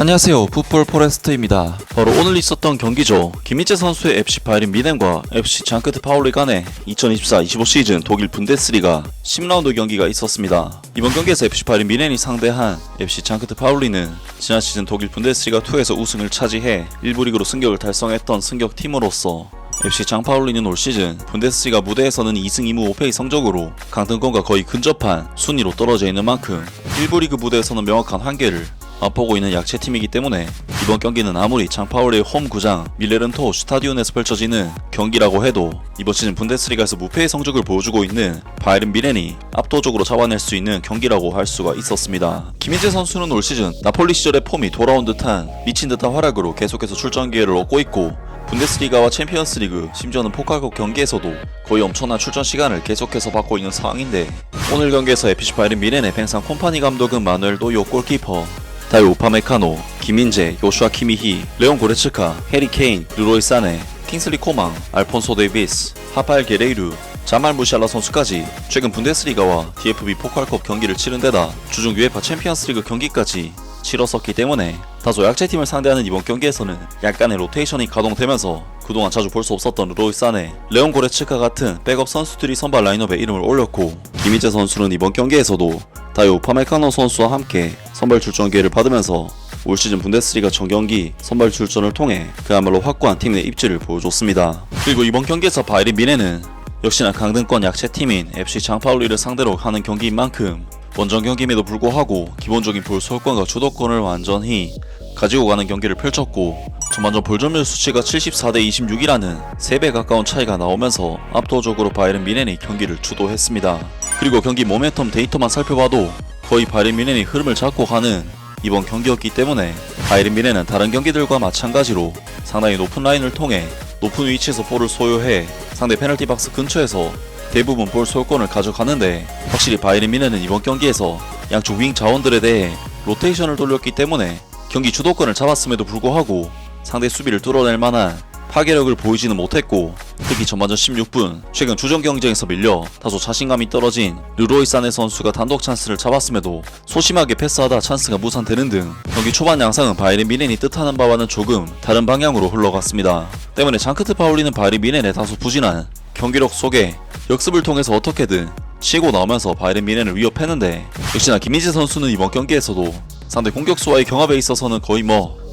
안녕하세요, 풋볼 포레스트입니다. 바로 오늘 있었던 경기죠. 김민재 선수의 FC 바이에른 뮌헨과 FC 장크트 파울리 간의 2024-25 시즌 독일 분데스리가 10라운드 경기가 있었습니다. 이번 경기에서 FC 바이에른 뮌헨이 상대한 FC 장크트 파울리는 지난 시즌 독일 분데스리가 2에서 우승을 차지해 1부 리그로 승격을 달성했던 승격팀으로서 FC 장파울리는 올 시즌 분데스리가 무대에서는 2승 2무 5패의 성적으로 강등권과 거의 근접한 순위로 떨어져 있는 만큼 1부 리그 무대에서는 명확한 한계를 맛보고 있는 약체팀이기 때문에 이번 경기는 아무리 장파울리의 홈 구장 밀레른토 슈타디온에서 펼쳐지는 경기라고 해도 이번 시즌 분데스리가에서 무패의 성적을 보여주고 있는 바이에른 뮌헨이 압도적으로 잡아낼 수 있는 경기라고 할 수가 있었습니다. 김민재 선수는 올 시즌 나폴리 시절의 폼이 돌아온 듯한 미친 듯한 활약으로 계속해서 출전 기회를 얻고 있고 분데스리가와 챔피언스리그 심지어는 포칼컵 경기에서도 거의 엄청난 출전 시간을 계속해서 받고 있는 상황인데 오늘 경기에서 FC 바이에른 뮌헨의 벤상 콤파니 감독은 마누엘 노요 골키퍼, 다요 우파메카노, 김민재, 요슈아 키미히, 레온 고레츠카, 해리 케인, 르로이 사네, 킹슬리 코망, 알폰소 데이비스, 하파엘 게레이루, 자말 무시알라 선수까지 최근 분데스리가와 DFB 포칼컵 경기를 치른 데다 주중 UEFA 챔피언스리그 경기까지 치렀었기 때문에 다소 약체팀을 상대하는 이번 경기에서는 약간의 로테이션이 가동되면서 그동안 자주 볼 수 없었던 르로이 사네, 레온 고레츠카 같은 백업 선수들이 선발 라인업에 이름을 올렸고 김민재 선수는 이번 경기에서도 다요 우파메카노 선수와 함께 선발 출전 기회를 받으면서 올 시즌 분데스리가 전경기 선발 출전을 통해 그야말로 확고한 팀 내 입지를 보여줬습니다. 그리고 이번 경기에서 바이에른 뮌헨은 역시나 강등권 약체팀인 FC 장파울리를 상대로 하는 경기인 만큼 원정 경기임에도 불구하고 기본적인 볼 소유권과 주도권을 완전히 가지고 가는 경기를 펼쳤고 전반전 볼 점유율 수치가 74대 26이라는 3배 가까운 차이가 나오면서 압도적으로 바이에른 뮌헨이 경기를 주도했습니다. 그리고 경기 모멘텀 데이터만 살펴봐도 거의 바이에른 뮌헨이 흐름을 잡고 가는 이번 경기였기 때문에 바이에른 뮌헨은 다른 경기들과 마찬가지로 상당히 높은 라인을 통해 높은 위치에서 볼을 소유해 상대 페널티 박스 근처에서 대부분 볼 소유권을 가져가는데 확실히 바이에른 뮌헨은 이번 경기에서 양쪽 윙 자원들에 대해 로테이션을 돌렸기 때문에 경기 주도권을 잡았음에도 불구하고 상대 수비를 뚫어낼 만한 파괴력을 보이지는 못했고 특히 전반전 16분 최근 주전 경쟁에서 밀려 다소 자신감이 떨어진 르로이 사네 선수가 단독 찬스를 잡았음에도 소심하게 패스하다 찬스가 무산되는 등 경기 초반 양상은 바이에른 뮌헨이 뜻하는 바와는 조금 다른 방향으로 흘러갔습니다. 때문에 장크트 파울리는 바이에른 뮌헨의 다소 부진한 경기력 속에 역습을 통해서 어떻게든 치고 나오면서 바이에른 뮌헨을 위협했는데 역시나 김민재 선수는 이번 경기에서도 상대 공격수와의 경합에 있어서는 거의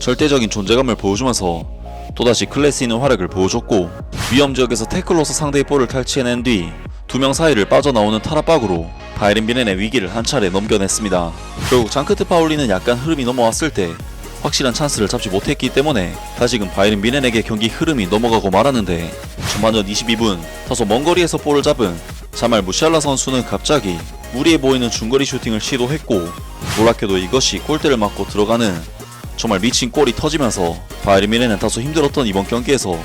절대적인 존재감을 보여주면서 또다시 클래스 있는 활약을 보여줬고 위험 지역에서 태클로서 상대의 볼을 탈취해낸 뒤 2명 사이를 빠져나오는 타락박으로 바이에른 뮌헨의 위기를 한 차례 넘겨냈습니다. 결국 장크트 파울리는 약간 흐름이 넘어왔을 때 확실한 찬스를 잡지 못했기 때문에 다시금 바이에른 뮌헨에게 경기 흐름이 넘어가고 말았는데 전반전 22분 다소 먼 거리에서 볼을 잡은 자말 무시알라 선수는 갑자기 무리해 보이는 중거리 슈팅을 시도했고 놀랍게도 이것이 골대를 맞고 들어가는 정말 미친 골이 터지면서 바이에른 뮌헨은 다소 힘들었던 이번 경기에서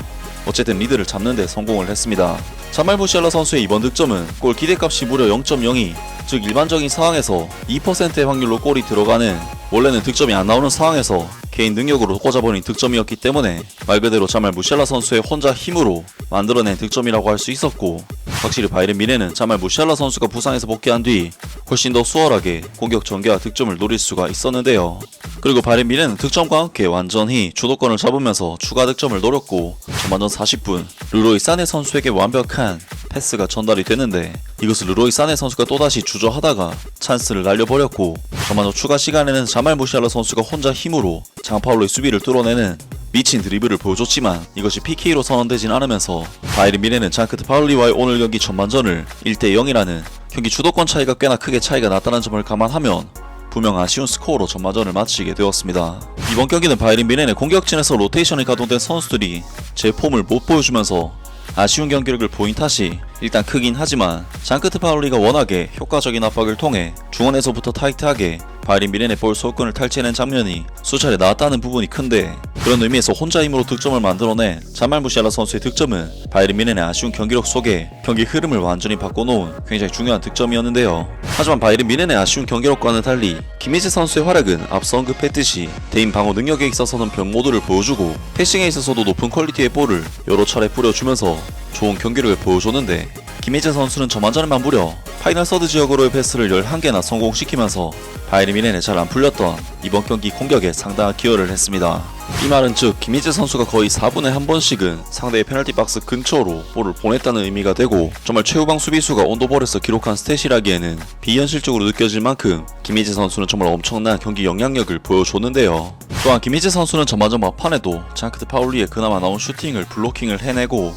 어쨌든 리드를 잡는 데 성공을 했습니다. 자말 무시알라 선수의 이번 득점은 골 기대값이 무려 0.02, 즉 일반적인 상황에서 2%의 확률로 골이 들어가는 원래는 득점이 안 나오는 상황에서 개인 능력으로 꽂아버린 득점이었기 때문에 말 그대로 자말 무시알라 선수의 혼자 힘으로 만들어낸 득점이라고 할 수 있었고 확실히 바이에른 뮌헨은 자말 무시알라 선수가 부상에서 복귀한 뒤 훨씬 더 수월하게 공격 전개와 득점을 노릴 수가 있었는데요. 그리고 바이에른 뮌헨은 득점과 함께 완전히 주도권을 잡으면서 추가 득점을 노렸고 전반전 40분 르로이 사네 선수에게 완벽한 패스가 전달이 되는데 이것을 르로이 사네 선수가 또다시 주저하다가 찬스를 날려버렸고 전반전 추가 시간에는 자말 무시알라 선수가 혼자 힘으로 장파울로의 수비를 뚫어내는 미친 드리블을 보여줬지만 이것이 PK로 선언되진 않으면서 바이에른 뮌헨은 장크트 파울리와의 오늘 경기 전반전을 1대0이라는 경기 주도권 차이가 꽤나 크게 차이가 났다는 점을 감안하면 분명 아쉬운 스코어로 전반전을 마치게 되었습니다. 이번 경기는 바이에른 뮌헨의 공격진에서 로테이션이 가동된 선수들이 제 폼을 못 보여주면서 아쉬운 경기력을 보인 탓이 일단 크긴 하지만 장크트 파울리가 워낙에 효과적인 압박을 통해 중원에서부터 타이트하게 바이에른 뮌헨의 볼 소유권을 탈취해낸 장면이 수차례 나왔다는 부분이 큰데 그런 의미에서 혼자 힘으로 득점을 만들어낸 자말 무시알라 선수의 득점은 바이에른 뮌헨의 아쉬운 경기력 속에 경기 흐름을 완전히 바꿔놓은 굉장히 중요한 득점이었는데요. 하지만 바이에른 뮌헨의 아쉬운 경기력과는 달리 김민재 선수의 활약은 앞서 언급했듯이 대인 방어 능력에 있어서는 병모드를 보여주고 패싱에 있어서도 높은 퀄리티의 볼을 여러 차례 뿌려주면서 좋은 경기력을 보여줬는데 김희재 선수는 저만전에만 무려 파이널 서드 지역으로의 패스를 11개나 성공시키면서 바이에른 뮌헨에 잘 안 풀렸던 이번 경기 공격에 상당한 기여를 했습니다. 이 말은 즉 김희재 선수가 거의 4분에 한 번씩은 상대의 페널티 박스 근처로 볼을 보냈다는 의미가 되고, 정말 최후방 수비수가 온도볼에서 기록한 스탯이라기에는 비현실적으로 느껴질 만큼 김희재 선수는 정말 엄청난 경기 영향력을 보여줬는데요. 또한 김희재 선수는 전반전 막판에도 장크트 파울리에 그나마 나온 슈팅을 블로킹을 해내고,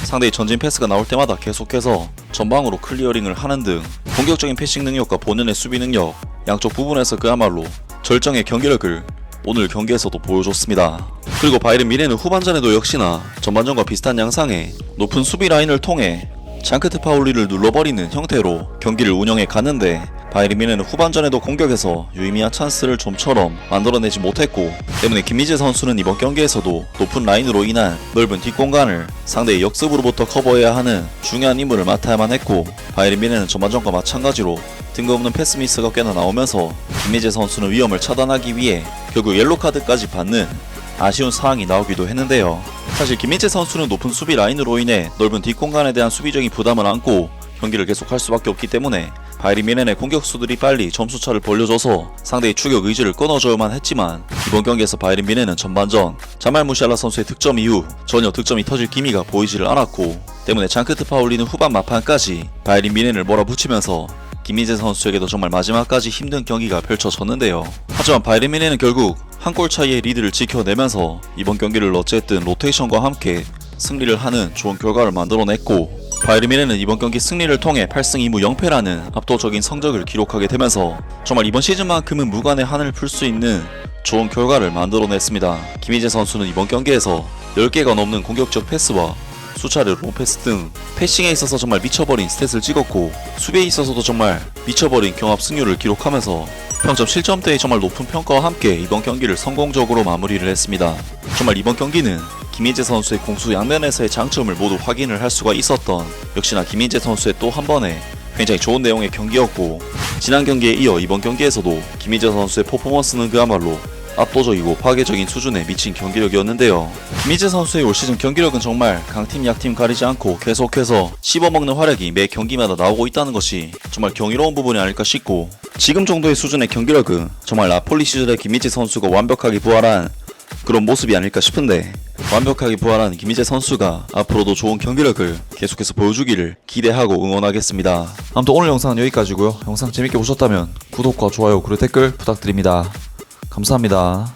상대의 전진 패스가 나올 때마다 계속해서 전방으로 클리어링을 하는 등 공격적인 패싱 능력과 본연의 수비 능력, 양쪽 부분에서 그야말로 절정의 경기력을 오늘 경기에서도 보여줬습니다. 그리고 바이에른 뮌헨은 후반전에도 역시나 전반전과 비슷한 양상의 높은 수비 라인을 통해 장크트 파울리를 눌러버리는 형태로 경기를 운영해 갔는데, 바이에른 뮌헨은 후반전에도 공격에서 유의미한 찬스를 좀처럼 만들어내지 못했고, 때문에 김희재 선수는 이번 경기에서도 높은 라인으로 인한 넓은 뒷공간을 상대의 역습으로부터 커버해야 하는 중요한 임무를 맡아야만 했고, 바이에른 뮌헨은 전반전과 마찬가지로 뜬금없는 패스 미스가 꽤나 나오면서 김희재 선수는 위험을 차단하기 위해 결국 옐로카드까지 받는 아쉬운 상황이 나오기도 했는데요. 사실 김희재 선수는 높은 수비 라인으로 인해 넓은 뒷공간에 대한 수비적인 부담을 안고 경기를 계속할 수밖에 없기 때문에 바이에른 뮌헨의 공격수들이 빨리 점수차를 벌려줘서 상대의 추격 의지를 끊어줘야만 했지만, 이번 경기에서 바이에른 뮌헨은 전반전 자말 무시알라 선수의 득점 이후 전혀 득점이 터질 기미가 보이지를 않았고, 때문에 장크트 파울리는 후반 막판까지 바이에른 뮌헨을 몰아붙이면서 김희재 선수에게도 정말 마지막까지 힘든 경기가 펼쳐졌는데요. 하지만 바이에른 뮌헨은 결국 한 골 차이의 리드를 지켜내면서 이번 경기를 어쨌든 로테이션과 함께 승리를 하는 좋은 결과를 만들어냈고, 바이에른 뮌헨은 이번 경기 승리를 통해 8승 2무 0패라는 압도적인 성적을 기록하게 되면서 정말 이번 시즌만큼은 무관의 한을 풀 수 있는 좋은 결과를 만들어냈습니다. 김희재 선수는 이번 경기에서 10개가 넘는 공격적 패스와 수차례 롱패스 등 패싱에 있어서 정말 미쳐버린 스탯을 찍었고, 수비에 있어서도 정말 미쳐버린 경합 승률을 기록하면서 평점 실점대의 정말 높은 평가와 함께 이번 경기를 성공적으로 마무리를 했습니다. 정말 이번 경기는 김희재 선수의 공수 양면에서의 장점을 모두 확인을 할 수가 있었던, 역시나 김희재 선수의 또 한 번의 굉장히 좋은 내용의 경기였고, 지난 경기에 이어 이번 경기에서도 김희재 선수의 퍼포먼스는 그야말로 압도적이고 파괴적인 수준에 미친 경기력이었는데요. 김희재 선수의 올 시즌 경기력은 정말 강팀 약팀 가리지 않고 계속해서 씹어먹는 활약이 매 경기마다 나오고 있다는 것이 정말 경이로운 부분이 아닐까 싶고, 지금 정도의 수준의 경기력은 정말 나폴리 시절의 김희재 선수가 완벽하게 부활한 그런 모습이 아닐까 싶은데, 완벽하게 부활한 김희재 선수가 앞으로도 좋은 경기력을 계속해서 보여주기를 기대하고 응원하겠습니다. 아무튼 오늘 영상은 여기까지고요. 영상 재밌게 보셨다면 구독과 좋아요 그리고 댓글 부탁드립니다. 감사합니다.